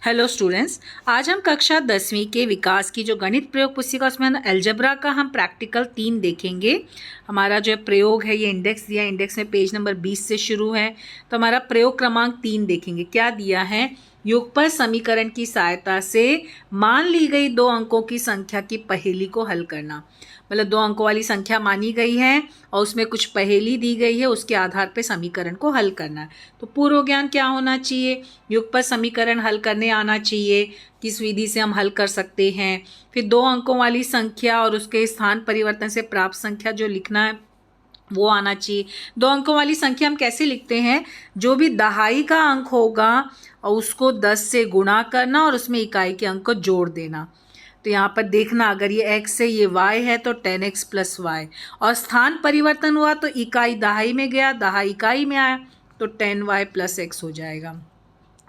Hello students, आज हम कक्षा 10वीं के विकास की जो गणित प्रयोग पुस्तिका उसमें अलजेब्रा का हम प्रैक्टिकल 3 देखेंगे। हमारा जो प्रयोग है ये इंडेक्स दिया, इंडेक्स में पेज नंबर 20 से शुरू है। तो हमारा प्रयोग क्रमांक 3 देखेंगे। क्या दिया है? युगपत समीकरण की सहायता से मान ली गई 2 अंकों की संख्या की पहेली को हल करना। मतलब 2 अंकों वाली संख्या मानी गई है और उसमें कुछ पहेली दी गई है, उसके आधार पे समीकरण को हल करना है। तो पूर्व ज्ञान क्या होना चाहिए? युगपत समीकरण हल करने आना चाहिए, किस विधि से हम हल कर सकते हैं। फिर 2 अंकों वाली संख्या और उसके स्थान परिवर्तन से प्राप्त संख्या जो लिखना है वो आना चाहिए। 2 अंकों वाली संख्या हम कैसे लिखते हैं? जो भी दहाई का अंक होगा और उसको 10 से गुणा करना और उसमें इकाई के अंक को जोड़ देना। तो यहाँ पर देखना, अगर ये x है ये y है तो 10x प्लस वाई, और स्थान परिवर्तन हुआ तो इकाई दहाई में गया, दहाई इकाई में आया तो 10y प्लस x हो जाएगा।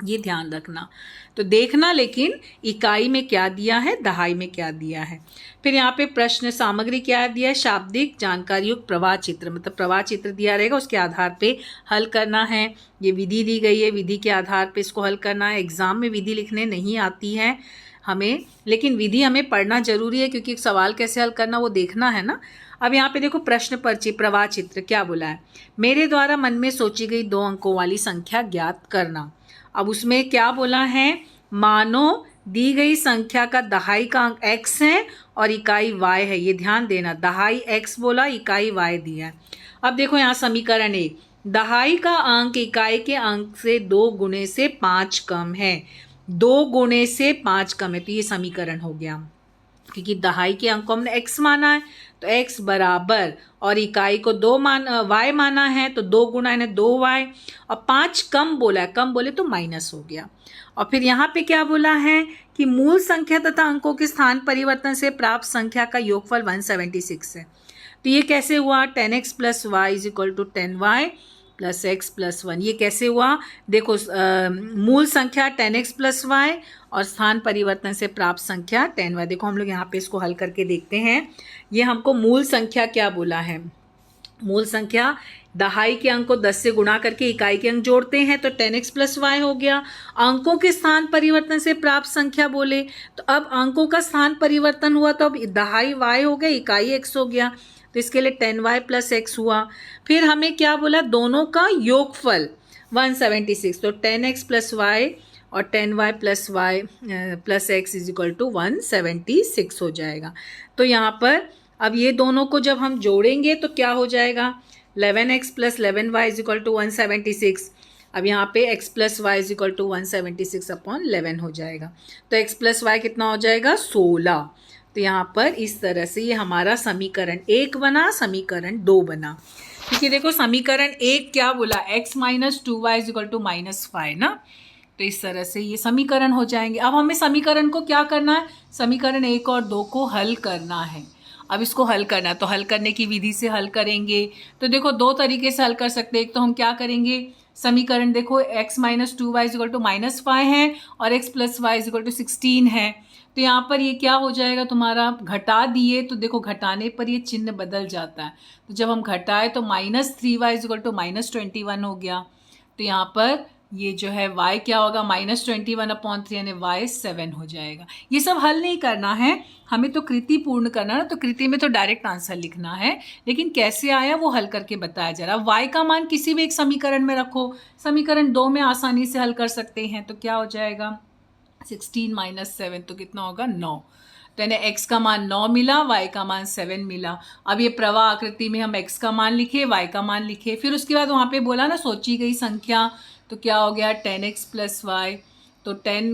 ये ध्यान रखना। तो देखना लेकिन इकाई में क्या दिया है, दहाई में क्या दिया है। फिर यहाँ पे प्रश्न सामग्री क्या दिया है? शाब्दिक जानकारी युक्त प्रवाह चित्र, मतलब प्रवाह चित्र दिया रहेगा, उसके आधार पे हल करना है। ये विधि दी गई है, विधि के आधार पे इसको हल करना है। एग्जाम में विधि लिखने नहीं आती है हमें, लेकिन विधि हमें पढ़ना जरूरी है क्योंकि सवाल कैसे हल करना वो देखना है ना। अब यहाँ पे देखो प्रश्न पर्ची प्रवाह चित्र क्या बोला है? मेरे द्वारा मन में सोची गई 2 अंकों वाली संख्या ज्ञात करना। अब उसमें क्या बोला है? मानो दी गई संख्या का दहाई का अंक x है और इकाई y है। ये ध्यान देना, दहाई x बोला, इकाई y दिया है। अब देखो यहाँ समीकरण 1, दहाई का अंक इकाई के अंक से 2 गुणे से 5 कम है। 2 गुणे से 5 कम है तो ये समीकरण हो गया, क्योंकि दहाई के अंक को हमने x माना है तो x बराबर, और इकाई को y माना है तो 2 गुना है 2y, और 5 कम बोला है, कम बोले तो माइनस हो गया। और फिर यहाँ पे क्या बोला है कि मूल संख्या तथा अंकों के स्थान परिवर्तन से प्राप्त संख्या का योगफल 176 है। तो ये कैसे हुआ? 10x plus y is equal to 10y plus x plus 1। ये कैसे हुआ? देखो मूल संख्या 10x प्लस वाई और स्थान परिवर्तन से प्राप्त संख्या 10y। देखो हम लोग यहाँ पे इसको हल करके देखते हैं। ये हमको मूल संख्या क्या बोला है? मूल संख्या दहाई के अंक को 10 से गुणा करके इकाई के अंक जोड़ते हैं तो 10x प्लस वाई हो गया। अंकों के स्थान परिवर्तन से प्राप्त संख्या बोले तो अब अंकों का स्थान परिवर्तन हुआ तो अब दहाई y हो गया, इकाई x हो गया, तो इसके लिए 10y प्लस x हुआ। फिर हमें क्या बोला? दोनों का योगफल 176, तो 10x प्लस वाई और 10y plus y plus x is equal to 176 हो जाएगा। तो यहाँ पर अब ये दोनों को जब हम जोड़ेंगे तो क्या हो जाएगा? 11x plus 11y is equal to 176। अब यहाँ पे x plus y is equal to 176 upon 11 हो जाएगा। तो x प्लस वाई कितना हो जाएगा? 16। तो यहाँ पर इस तरह से ये हमारा समीकरण 1 बना, समीकरण 2 बना। क्योंकि देखो समीकरण 1 क्या बोला? x minus 2y is equal to -5 ना। तो इस तरह से ये समीकरण हो जाएंगे। अब हमें समीकरण को क्या करना है? समीकरण 1 और 2 को हल करना है। अब इसको हल करना, तो हल करने की विधि से हल करेंगे। तो देखो 2 तरीके से हल कर सकते हैं। एक तो हम क्या करेंगे, समीकरण देखो x minus 2y is equal to -5 है और x plus y is equal to 16 है। तो यहाँ पर ये क्या हो जाएगा तुम्हारा? घटा दिए तो देखो घटाने पर ये चिन्ह बदल जाता है। तो जब हम घटाए तो -3y इज इक्वल टू -21 हो गया। तो यहाँ पर ये जो है y क्या होगा? -21 अपॉन 3 यानी y 7 हो जाएगा। ये सब हल नहीं करना है, हमें तो कृति पूर्ण करना है। तो कृति में तो डायरेक्ट आंसर लिखना है, लेकिन कैसे आया वो हल करके बताया जा रहा है। y का मान किसी भी एक समीकरण में रखो, समीकरण 2 में आसानी से हल कर सकते हैं। तो क्या हो जाएगा? 16 माइनस 7 तो कितना होगा? 9। तो यानी x का मान 9 मिला, y का मान 7 मिला। अब ये प्रवाह आकृति में हम x का मान लिखे, y का मान लिखे। फिर उसके बाद वहाँ पे बोला ना सोची गई संख्या, तो क्या हो गया? 10x प्लस वाई, तो 10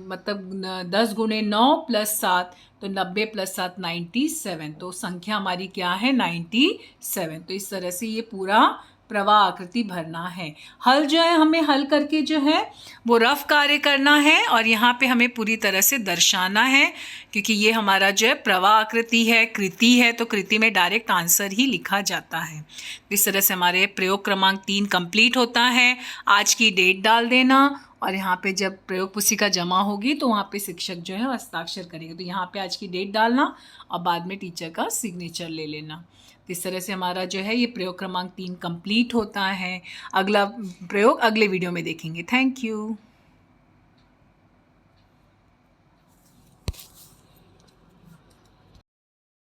मतलब 10 गुणे 9 प्लस 7 तो 90 प्लस 7 97। तो संख्या हमारी क्या है? 97। तो इस तरह से ये पूरा प्रवाह आकृति भरना है। हल जो है हमें हल करके जो है वो रफ कार्य करना है और यहाँ पे हमें पूरी तरह से दर्शाना है, क्योंकि ये हमारा जो है प्रवाह आकृति है, कृति है, तो कृति में डायरेक्ट आंसर ही लिखा जाता है। इस तरह से हमारे प्रयोग क्रमांक 3 कंप्लीट होता है। आज की डेट डाल देना और यहाँ पे जब प्रयोग पुस्तिका जमा होगी तो वहाँ पे शिक्षक जो है हस्ताक्षर करेंगे। तो यहाँ पे आज की डेट डालना और बाद में टीचर का सिग्नेचर ले लेना। इस तरह से हमारा जो है ये प्रयोग क्रमांक 3 कंप्लीट होता है। अगला प्रयोग अगले वीडियो में देखेंगे। Thank you.